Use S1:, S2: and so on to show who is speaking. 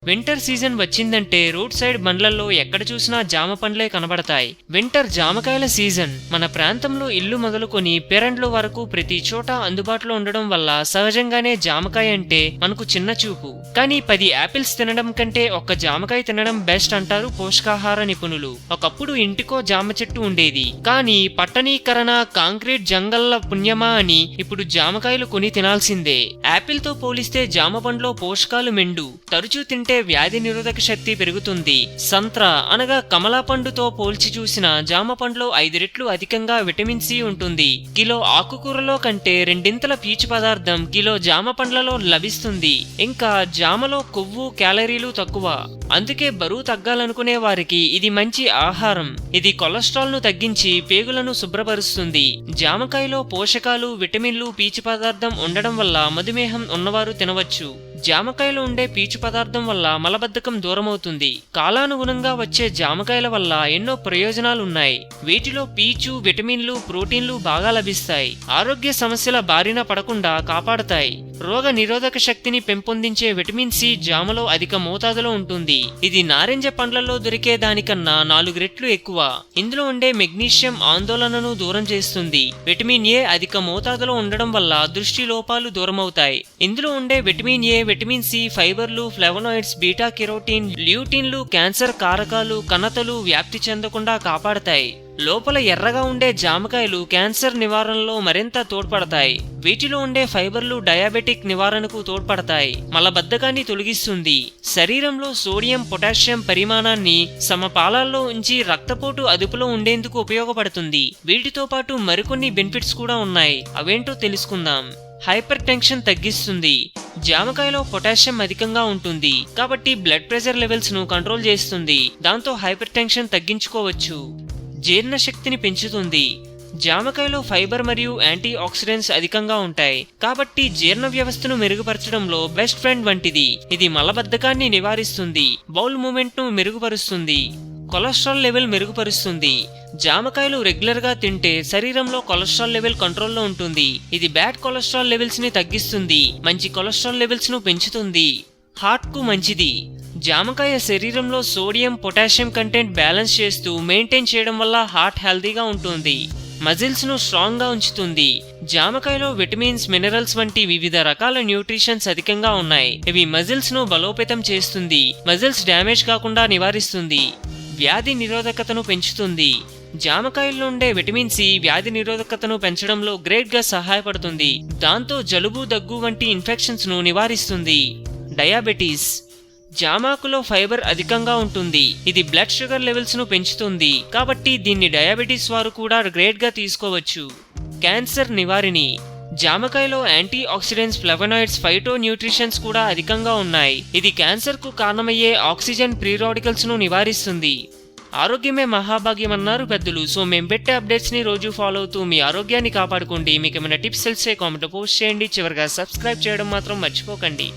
S1: Winter season వచ్చిందంటే road side బండ్లలో ఎక్కడ చూసినా జామ పండ్లే కనబడతాయి. వింటర్ జామకాయల సీజన్. మన ప్రాంతంలో ఇల్లు మొదలుకొని పెరండ్ల వరకు ప్రతి చోట అందుబాటులో ఉండడం వల్ల సహజంగానే జామకాయ అంటే మనకు చిన్న చూపు. కానీ 10 యాపిల్స్ తినడం కంటే ఒక్క జామకాయ తినడం బెస్ట్ అంటారు పోషకాహార నిపుణులు. ఒకప్పుడు ఇంటికో జామ చెట్టు ఉండేది, కానీ పట్టణీకరణ, కాంక్రీట్ జంగల్ల పుణ్యమా అని ఇప్పుడు జామకాయలు కొని తినాల్సిందే. యాపిల్ తో పోలిస్తే జామ పండ్లో పోషకాలు మెండు. తరచూ తింటే వ్యాధి నిరోధక శక్తి పెరుగుతుంది. సంత్రా అనగా కమలా పండుతో పోల్చి చూసిన జామ పండ్లో 5 రెట్లు అధికంగా విటమిన్ సి ఉంటుంది. కిలో ఆకుకూరలో కంటే 2 పీచు పదార్థం కిలో జామ పండ్లలో లభిస్తుంది. ఇంకా జామలో కొవ్వు, క్యాలరీలు తక్కువ. అందుకే బరువు తగ్గాలనుకునే వారికి ఇది మంచి ఆహారం. ఇది కొలెస్ట్రాల్ ను తగ్గించి పేగులను శుభ్రపరుస్తుంది. జామకాయలో పోషకాలు, విటమిన్లు, పీచు పదార్థం ఉండడం వల్ల మధుమేహం ఉన్నవారు తినవచ్చు. జామకాయలో ఉండే పీచు పదార్థం వల్ల మలబద్ధకం దూరమవుతుంది. కాలానుగుణంగా వచ్చే జామకాయల వల్ల ఎన్నో ప్రయోజనాలున్నాయి. వీటిలో పీచు, విటమిన్లు, ప్రోటీన్లు బాగా లభిస్తాయి. ఆరోగ్య సమస్యల బారిన పడకుండా కాపాడతాయి. రోగ నిరోధక శక్తిని పెంపొందించే విటమిన్ సి జామలో అధిక మోతాదులో ఉంటుంది. ఇది నారింజ పండ్లలో దొరికే దానికన్నా 4 రెట్లు ఎక్కువ. ఇందులో ఉండే మెగ్నీషియం ఆందోళనను దూరం చేస్తుంది. విటమిన్ ఏ అధిక మోతాదులో ఉండడం వల్ల దృష్టి లోపాలు దూరమవుతాయి. ఇందులో ఉండే విటమిన్ ఏ, విటమిన్ సి, ఫైబర్లు, ఫ్లేవనాయిడ్స్, బీటా కెరోటిన్, ల్యూటిన్లు క్యాన్సర్ కారకాలు, కణతలు వ్యాప్తి చెందకుండా కాపాడతాయి. లోపల ఎర్రగా ఉండే జామకాయలు క్యాన్సర్ నివారణలో మరింత తోడ్పడతాయి. వీటిలో ఉండే ఫైబర్లు డయాబెటిక్ నివారణకు తోడ్పడతాయి. మలబద్ధకాన్ని తొలగిస్తుంది. శరీరంలో సోడియం, పొటాషియం పరిమాణాన్ని సమపాలాల్లో ఉంచి రక్తపోటు అదుపులో ఉండేందుకు ఉపయోగపడుతుంది. వీటితో పాటు మరికొన్ని బెనిఫిట్స్ కూడా ఉన్నాయి. అవేంటో తెలుసుకుందాం. హైపర్ టెన్షన్ తగ్గిస్తుంది. జామకాయలో పొటాషియం అధికంగా ఉంటుంది కాబట్టి బ్లడ్ ప్రెషర్ లెవెల్స్ ను కంట్రోల్ చేస్తుంది. దాంతో హైపర్ టెన్షన్ తగ్గించుకోవచ్చు. జీర్ణశక్తిని పెంచుతుంది. జామకాయలో ఫైబర్ మరియు యాంటీ ఆక్సిడెంట్స్ అధికంగా ఉంటాయి కాబట్టి జీర్ణ వ్యవస్థను మెరుగుపరచడంలో బెస్ట్ ఫ్రెండ్ వంటిది. ఇది మలబద్ధకాన్ని నివారిస్తుంది. బౌల్ మూమెంట్ ను మెరుగుపరుస్తుంది. కొలెస్ట్రాల్ లెవెల్ మెరుగుపరుస్తుంది. జామకాయలు రెగ్యులర్ గా తింటే శరీరంలో కొలెస్ట్రాల్ లెవెల్ కంట్రోల్లో ఉంటుంది. ఇది బ్యాడ్ కొలెస్ట్రాల్ లెవెల్స్ ని తగ్గిస్తుంది. మంచి కొలెస్ట్రాల్ లెవెల్స్ ను పెంచుతుంది. హార్ట్ కు మంచిది. జామకాయ శరీరంలో సోడియం, పొటాషియం కంటెంట్ బ్యాలెన్స్ చేస్తూ మెయింటైన్ చేయడం వల్ల హార్ట్ హెల్తీగా ఉంటుంది. మజిల్స్ ను స్ట్రాంగ్ గా ఉంచుతుంది. జామకాయలో విటమిన్స్, మినరల్స్ వంటి వివిధ రకాల న్యూట్రిషన్స్ అధికంగా ఉన్నాయి. ఇవి మజిల్స్ ను బలోపేతం చేస్తుంది. మజిల్స్ డ్యామేజ్ కాకుండా నివారిస్తుంది. వ్యాధి నిరోధకతను పెంచుతుంది. జామకాయల్లో ఉండే విటమిన్ సి వ్యాధి నిరోధకతను పెంచడంలో గ్రేట్ గా సహాయపడుతుంది. దాంతో జలుబు, దగ్గు వంటి ఇన్ఫెక్షన్స్ ను నివారిస్తుంది. డయాబెటీస్. జామాకులో ఫైబర్ అధికంగా ఉంటుంది. ఇది బ్లడ్ షుగర్ లెవెల్స్ ను పెంచుతుంది కాబట్టి దీన్ని డయాబెటీస్ వారు కూడా గ్రేట్ గా తీసుకోవచ్చు. క్యాన్సర్ నివారిణి. జామకాయలో anti oxidants, flavonoids, phyto nutritions కూడా అధికంగా ఉన్నాయి. ఇది క్యాన్సర్ కు కారణమయ్యే ఆక్సిజన్ ఫ్రీ రాడికల్స్ ను నివారిస్తుంది. ఆరోగ్యమే మహాభాగ్యం అన్నారు పెద్దలు. సో మేము పెట్టే అప్డేట్స్ ని రోజు ఫాలో అవుతూ మీ ఆరోగ్యాన్ని కాపాడుకోండి. మీకు ఏమైనా టిప్స్ తెలిసే కామెంట్ పోస్ట్ చేయండి. చివరిగా సబ్స్క్రైబ్ చేయడం మాత్రం మర్చిపోకండి.